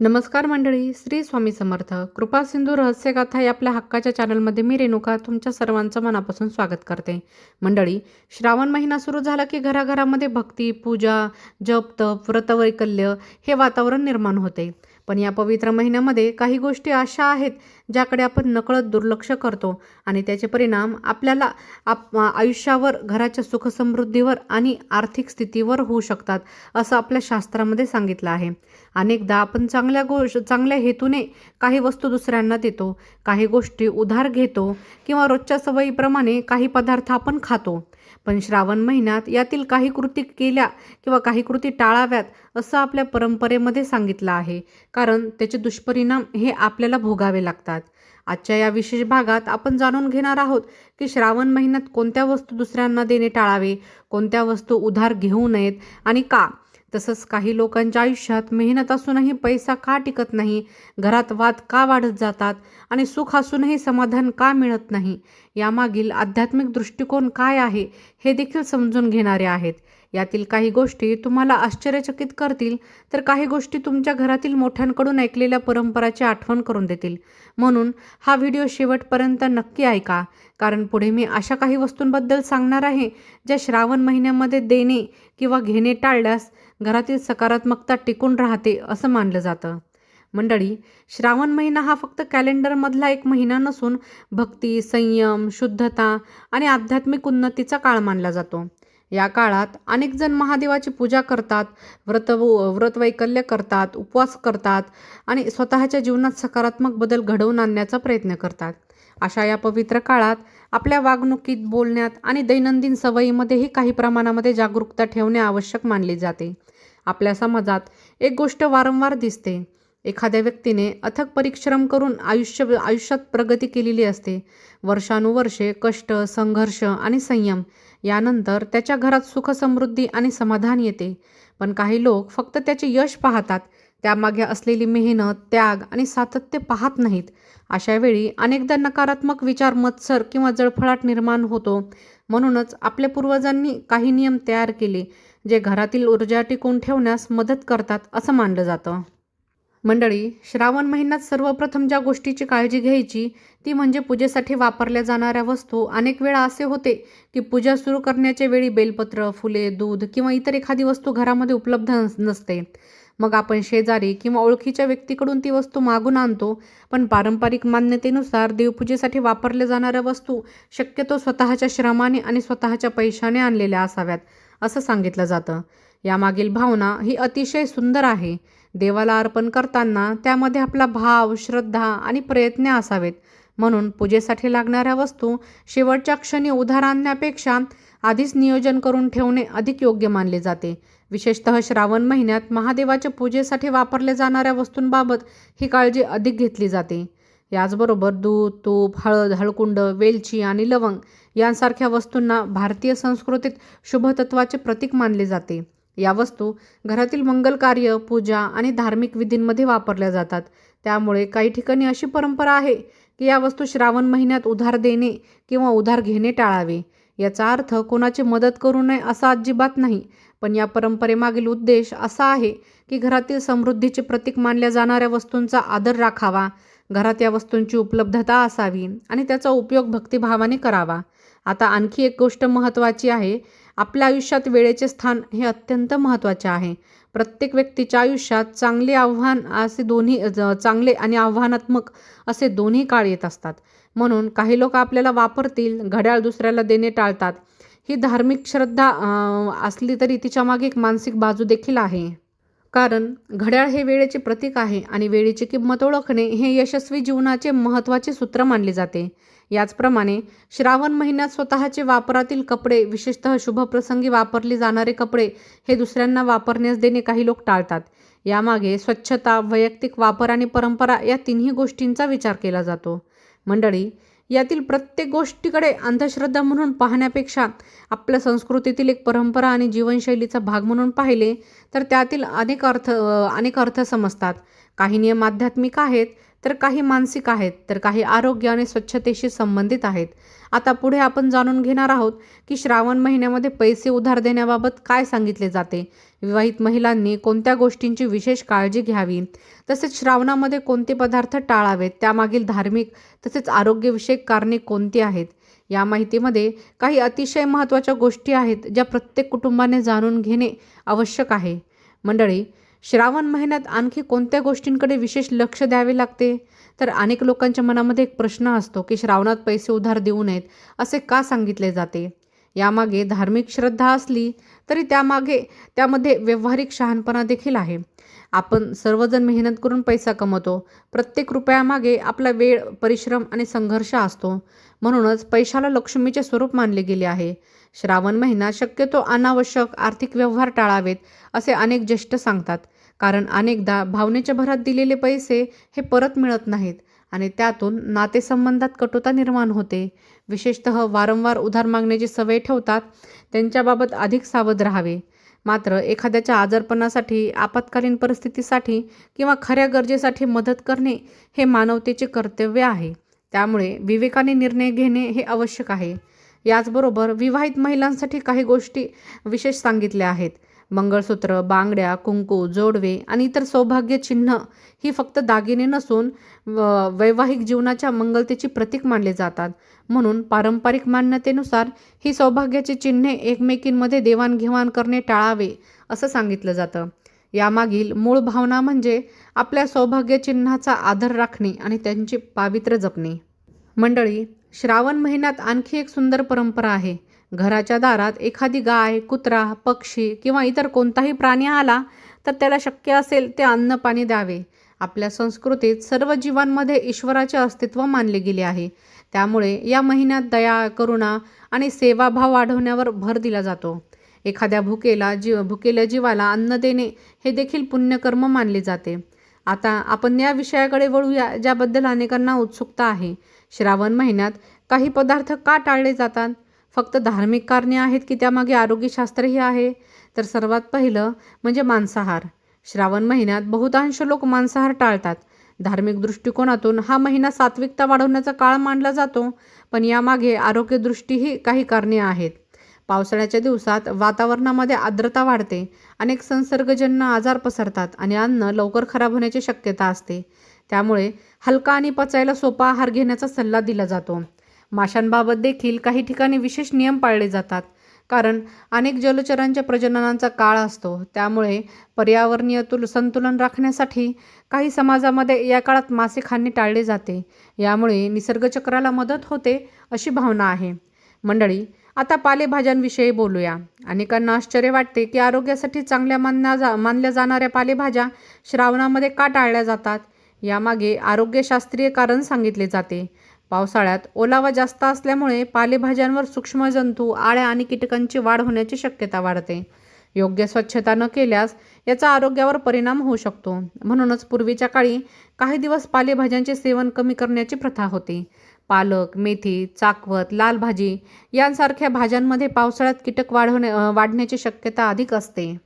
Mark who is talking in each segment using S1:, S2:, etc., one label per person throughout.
S1: नमस्कार मंडळी, श्री स्वामी समर्थ. कृपा सिंधू रहस्यगाथा या आपल्या हक्काच्या चॅनलमध्ये मी रेणुका तुमच्या सर्वांचं मनापासून स्वागत करते. मंडळी, श्रावण महिना सुरू झाला की घराघरामध्ये भक्ती, पूजा, जप, तप, व्रतवैकल्य हे वातावरण निर्माण होते. पण या पवित्र महिन्यामध्ये काही गोष्टी अशा आहेत ज्याकडे आपण नकळत दुर्लक्ष करतो आणि त्याचे परिणाम आपल्याला आयुष्यावर, घराच्या सुखसमृद्धीवर आणि आर्थिक स्थितीवर होऊ शकतात, असं आपल्या शास्त्रामध्ये सांगितलं आहे. अनेकदा आपण चांगल्या हेतूने काही वस्तू दुसऱ्यांना देतो, काही गोष्टी उधार घेतो किंवा रोजच्या सवयीप्रमाणे काही पदार्थ आपण खातो. पण श्रावण महिन्यात यातील काही कृती केल्या किंवा काही कृती टाळाव्यात असं आपल्या परंपरेमध्ये सांगितलं आहे, कारण त्याचे दुष्परिणाम हे आपल्याला भोगावे लागतात. आजच्या या विशेष भागात आपण जाणून घेणार आहोत की श्रावण महिन्यात कोणत्या वस्तू दुसऱ्यांना देणे टाळावे, कोणत्या वस्तू उधार घेऊ नयेत आणि का. तसंच काही लोकांच्या आयुष्यात मेहनत असूनही पैसा का टिकत नाही, घरात वाद का वाढत जातात आणि सुख असूनही समाधान का मिळत नाही, यामागील आध्यात्मिक दृष्टिकोन काय आहे हे देखील समजून घेणारे आहेत. यातील काही गोष्टी तुम्हाला आश्चर्यचकित करतील, तर काही गोष्टी तुमच्या घरातील मोठ्यांकडून ऐकलेल्या परंपराची आठवण करून देतील. म्हणून हा व्हिडिओ शेवटपर्यंत नक्की ऐका, कारण पुढे मी अशा काही वस्तूंबद्दल सांगणार आहे ज्या श्रावण महिन्यामध्ये देणे किंवा घेणे टाळल्यास घरातील सकारात्मकता टिकून राहते असं मानलं जातं. मंडळी, श्रावण महिना हा फक्त कॅलेंडरमधला एक महिना नसून भक्ती, संयम, शुद्धता आणि आध्यात्मिक उन्नतीचा काळ मानला जातो. या काळात अनेक जण महादेवाची पूजा करतात, व्रतवैकल्य करतात, उपवास करतात आणि स्वतःच्या जीवनात सकारात्मक बदल घडवून आणण्याचा प्रयत्न करतात. अशा या पवित्र काळात आपल्या वागणुकीत, बोलण्यात आणि दैनंदिन सवयीमध्येही काही प्रमाणामध्ये जागरूकता ठेवणे आवश्यक मानले जाते. आपल्या समाजात एक गोष्ट वारंवार दिसते. एखाद्या व्यक्तीने अथक परिश्रम करून आयुष्यात प्रगती केलेली असते. वर्षानुवर्षे कष्ट, संघर्ष आणि संयम यानंतर त्याच्या घरात सुख, समृद्धी आणि समाधान येते. पण काही लोक फक्त त्याचे यश पाहतात, त्यामागे असलेली मेहनत, त्याग आणि सातत्य पाहत नाहीत. अशा वेळी अनेकदा नकारात्मक विचार, मत्सर किंवा जळफळाट निर्माण होतो. म्हणूनच आपल्या पूर्वजांनी काही नियम तयार केले जे घरातील ऊर्जा टिकवून ठेवण्यास मदत करतात असं मानलं जातं. मंडळी, श्रावण महिन्यात सर्वप्रथम ज्या गोष्टीची काळजी घ्यायची ती म्हणजे पूजेसाठी वापरल्या जाणाऱ्या वस्तू. अनेक वेळा असे होते की पूजा सुरू करण्याच्या वेळी बेलपत्र, फुले, दूध किंवा इतर एखादी वस्तू घरामध्ये उपलब्ध नसते. मग आपण शेजारी किंवा ओळखीच्या व्यक्तीकडून ती वस्तू मागून आणतो. पण पारंपरिक मान्यतेनुसार देवपूजेसाठी वापरल्या जाणाऱ्या वस्तू शक्यतो स्वतःच्या श्रमाने आणि स्वतःच्या पैशाने आणलेल्या असाव्यात असं सांगितलं जातं. यामागील भावना ही अतिशय सुंदर आहे. देवाला अर्पण करताना त्यामध्ये आपला भाव, श्रद्धा आणि प्रयत्न असावेत. म्हणून पूजेसाठी लागणाऱ्या वस्तू शेवटच्या क्षणी उधार आणण्यापेक्षा आधीच नियोजन करून ठेवणे अधिक योग्य मानले जाते. विशेषतः श्रावण महिन्यात महादेवाच्या पूजेसाठी वापरल्या जाणाऱ्या वस्तूंबाबत ही काळजी अधिक घेतली जाते. याचबरोबर दूध, तूप, हळद, हळकुंड, वेलची आणि लवंग यांसारख्या वस्तूंना भारतीय संस्कृतीत शुभतत्वाचे प्रतीक मानले जाते. या वस्तू घरातील मंगल कार्य, पूजा आणि धार्मिक विधींमध्ये वापरल्या जातात. त्यामुळे काही ठिकाणी अशी परंपरा आहे की या वस्तू श्रावण महिन्यात उधार देणे किंवा उधार घेणे टाळावे. याचा अर्थ कोणाची मदत करू नये असा अजिबात नाही, पण या परंपरेमागील उद्देश असा आहे की घरातील समृद्धीचे प्रतीक मानल्या जाणाऱ्या वस्तूंचा आदर राखावा, घरात या वस्तूंची उपलब्धता असावी आणि त्याचा उपयोग भक्तिभावाने करावा. आता आणखी एक गोष्ट महत्त्वाची आहे. आपल्या आयुष्यात वेळेचे स्थान हे अत्यंत महत्त्वाचे आहे. प्रत्येक व्यक्तीच्या आयुष्यात चांगले आणि आव्हानात्मक असे दोन्ही काळ येत असतात. म्हणून काही लोक आपल्याला वापरतील घड्याळ दुसऱ्याला देणे टाळतात. ही धार्मिक श्रद्धा असली तरी तिच्यामागे एक मानसिक बाजू देखील आहे. कारण घड्याळ हे वेळेचे प्रतीक आहे आणि वेळेची किंमत ओळखणे हे यशस्वी जीवनाचे महत्त्वाचे सूत्र मानले जाते. याचप्रमाणे श्रावण महिन्यात स्वतःचे वापरातील कपडे, विशेषतः शुभप्रसंगी वापरले जाणारे कपडे हे दुसऱ्यांना वापरण्यास देणे काही लोक टाळतात. यामागे स्वच्छता, वैयक्तिक वापर आणि परंपरा या तिन्ही गोष्टींचा विचार केला जातो. मंडळी, यातील प्रत्येक गोष्टीकडे अंधश्रद्धा म्हणून पाहण्यापेक्षा आपल्या संस्कृतीतील एक परंपरा आणि जीवनशैलीचा भाग म्हणून पाहिले तर त्यातील अनेक अर्थ समजतात. काही नियम आध्यात्मिक आहेत तर काही मानसिक आहेत, तर काही आरोग्य आणि स्वच्छतेशी संबंधित आहेत. आता पुढे आपण जाणून घेणार आहोत की श्रावण महिन्यामध्ये पैसे उधार देण्याबाबत काय सांगितले जाते, विवाहित महिलांनी कोणत्या गोष्टींची विशेष काळजी घ्यावी, तसेच श्रावणामध्ये कोणते पदार्थ टाळावेत, त्यामागील धार्मिक तसेच आरोग्यविषयक कारणे कोणती आहेत. या माहितीमध्ये काही अतिशय महत्त्वाच्या गोष्टी आहेत ज्या प्रत्येक कुटुंबाने जाणून घेणे आवश्यक आहे. मंडळी, श्रावण महिन्यात आणखी कोणत्या गोष्टींकडे विशेष लक्ष द्यावे लागते? तर अनेक लोकांच्या मनामध्ये एक प्रश्न असतो की श्रावणात पैसे उधार देऊ नयेत असे का सांगितले जाते. यामागे धार्मिक श्रद्धा असली तरी त्यामध्ये व्यावहारिक शहाणपणा देखील आहे. आपण सर्वजण मेहनत करून पैसा कमवतो. प्रत्येक रुपयामागे आपला वेळ, परिश्रम आणि संघर्ष असतो. म्हणूनच पैशाला लक्ष्मीचे स्वरूप मानले गेले आहे. श्रावण महिना शक्यतो अनावश्यक आर्थिक व्यवहार टाळावेत असे अनेक ज्येष्ठ सांगतात. कारण अनेकदा भावनेच्या भरात दिलेले पैसे हे परत मिळत नाहीत आणि त्यातून नातेसंबंधात कटुता निर्माण होते. विशेषतः वारंवार उधार मागण्याची सवय ठेवतात त्यांच्याबाबत अधिक सावध राहावे. मात्र एखाद्याच्या आजारपणासाठी, आपत्कालीन परिस्थितीसाठी किंवा खऱ्या गरजेसाठी मदत करणे हे मानवतेचे कर्तव्य आहे. त्यामुळे विवेकाने निर्णय घेणे हे आवश्यक आहे. याचबरोबर विवाहित महिलांसाठी काही गोष्टी विशेष सांगितल्या आहेत. मंगळसूत्र, बांगड्या, कुंकू, जोडवे आणि इतर सौभाग्य चिन्ह ही फक्त दागिने नसून वैवाहिक जीवनाच्या मंगलतेची प्रतीक मानले जातात. म्हणून पारंपरिक मान्यतेनुसार ही सौभाग्याची चिन्हे एकमेकींमध्ये देवाणघेवाण करणे टाळावे असं सांगितलं जातं. यामागील मूळ भावना म्हणजे आपल्या सौभाग्य चिन्हाचा आदर राखणे आणि त्यांचे पावित्र्य जपणे. मंडळी, श्रावण महिन्यात आणखी एक सुंदर परंपरा आहे. घराच्या दारात एखादी गाय, कुत्रा, पक्षी किंवा इतर कोणताही प्राणी आला तर त्याला शक्य असेल ते अन्न पाणी द्यावे. आपल्या संस्कृतीत सर्व जीवांमध्ये ईश्वराचे अस्तित्व मानले गेले आहे. त्यामुळे या महिन्यात दया, करुणा आणि सेवाभाव वाढवण्यावर भर दिला जातो. एखाद्या भुकेल्या जीवाला अन्न देणे हे देखील पुण्यकर्म मानले जाते. आता आपण या विषयाकडे वळूया ज्याबद्दल अनेकांना उत्सुकता आहे. श्रावण महिन्यात काही पदार्थ का टाळले जातात? फक्त धार्मिक कारणे आहेत की त्यामागे आरोग्यशास्त्रही आहे? तर सर्वात पहिलं म्हणजे मांसाहार. श्रावण महिन्यात बहुतांश लोक मांसाहार टाळतात. धार्मिक दृष्टिकोनातून हा महिना सात्विकता वाढवण्याचा काळ मानला जातो, पण यामागे आरोग्यदृष्टीही काही कारणे आहेत. पावसाळ्याच्या दिवसात वातावरणामध्ये आर्द्रता वाढते, अनेक संसर्गजन्य आजार पसरतात आणि अन्न लवकर खराब होण्याची शक्यता असते. त्यामुळे हलका आणि पचायला सोपा आहार घेण्याचा सल्ला दिला जातो. माशांबाबत देखील काही ठिकाणी विशेष नियम पाळले जातात, कारण अनेक जलचरांच्या प्रजननाचा काळ असतो. त्यामुळे पर्यावरणीय संतुलन राखण्यासाठी काही समाजामध्ये या काळात मासे खाणे टाळले जाते. यामुळे निसर्गचक्राला मदत होते अशी भावना आहे. मंडळी, आता पालेभाज्यांविषयी बोलूया. अनेकांना आश्चर्य वाटते की आरोग्यासाठी चांगल्या मानल्या जाणाऱ्या पालेभाज्या श्रावणामध्ये का टाळल्या जातात. यामागे आरोग्यशास्त्रीय कारण सांगितले जाते. पावसाळ्यात ओलावा जास्त असल्यामुळे पालेभाज्यांवर सूक्ष्मजंतू, आळ्या आणि कीटकांची वाढ होण्याची शक्यता वाढते. योग्य स्वच्छता न केल्यास याचा आरोग्यावर परिणाम होऊ शकतो. म्हणूनच पूर्वीच्या काळी काही दिवस पालेभाज्यांचे सेवन कमी करण्याची प्रथा होती. पालक, मेथी, चाकवत, लाल भाजी यांसारख्या भाज्यांमध्ये पावसाळ्यात कीटक वाढण्याची शक्यता अधिक असते.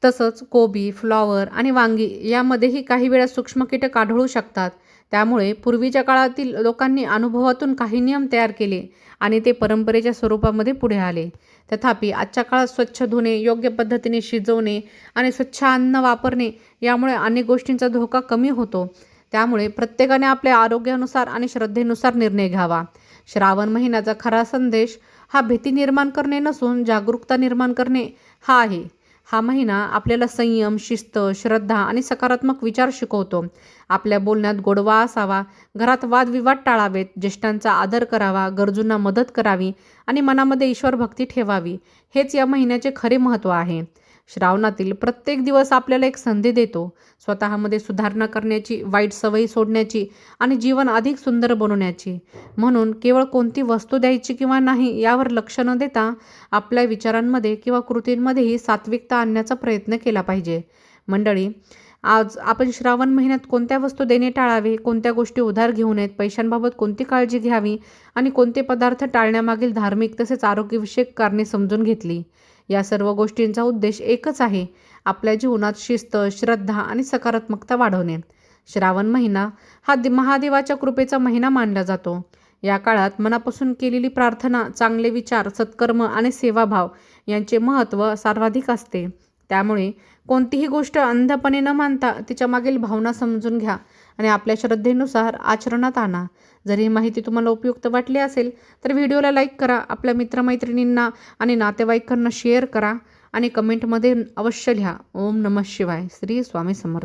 S1: तसंच कोबी, फ्लॉवर आणि वांगी यामध्येही काही वेळा सूक्ष्म कीटक आढळू शकतात. त्यामुळे पूर्वीच्या काळातील लोकांनी अनुभवातून काही नियम तयार केले आणि ते परंपरेच्या स्वरूपामध्ये पुढे आले. तथापि आजच्या काळात स्वच्छ धुणे, योग्य पद्धतीने शिजवणे आणि स्वच्छ अन्न वापरणे यामुळे अनेक गोष्टींचा धोका कमी होतो. त्यामुळे प्रत्येकाने आपल्या आरोग्यानुसार आणि श्रद्धेनुसार निर्णय घ्यावा. श्रावण महिन्याचा खरा संदेश हा भीती निर्माण करणे नसून जागरूकता निर्माण करणे हा आहे. हा महिना आपल्याला संयम, शिस्त, श्रद्धा आणि सकारात्मक विचार शिकवतो. आपल्या बोलण्यात गोडवा असावा, घरात वादविवाद टाळावेत, ज्येष्ठांचा आदर करावा, गरजूंना मदत करावी आणि मनामध्ये ईश्वरभक्ती ठेवावी. हेच या महिन्याचे खरे महत्त्व आहे. श्रावणातील प्रत्येक दिवस आपल्याला एक संधी देतो स्वतःमध्ये सुधारणा करण्याची, वाईट सवयी सोडण्याची आणि जीवन अधिक सुंदर बनवण्याची. म्हणून केवळ कोणती वस्तू द्यायची किंवा नाही यावर लक्ष न देता आपल्या विचारांमध्ये किंवा कृतींमध्येही सात्विकता आणण्याचा प्रयत्न केला पाहिजे. मंडळी, आज आपण श्रावण महिन्यात कोणत्या वस्तू देणे टाळावे, कोणत्या गोष्टी उधार घेऊ नयेत, पैशांबाबत कोणती काळजी घ्यावी आणि कोणते पदार्थ टाळण्यामागील धार्मिक तसेच आरोग्यविषयक कारणे समजून घेतली. या सर्व गोष्टींचा उद्देश एकच आहे, आपल्या जीवनात शिस्त, श्रद्धा आणि सकारात्मकता वाढवणे. श्रावण महिना हा महादेवाच्या कृपेचा महिना मानला जातो. या काळात मनापासून केलेली प्रार्थना, चांगले विचार, सत्कर्म आणि सेवाभाव यांचे महत्त्व सर्वाधिक असते. त्यामुळे कोणतीही गोष्ट अंधपणे न मानता तिच्या मागील भावना समजून घ्या आणि आपल्या श्रद्धेनुसार आचरणात आणा. जर ही माहिती तुम्हाला उपयुक्त वाटली असेल तर व्हिडिओला लाईक करा, आपल्या मित्रमैत्रिणींना आणि नातेवाईकांना शेअर करा आणि कमेंटमध्ये अवश्य लिहा. ओम नमः शिवाय. श्री स्वामी समर्थ.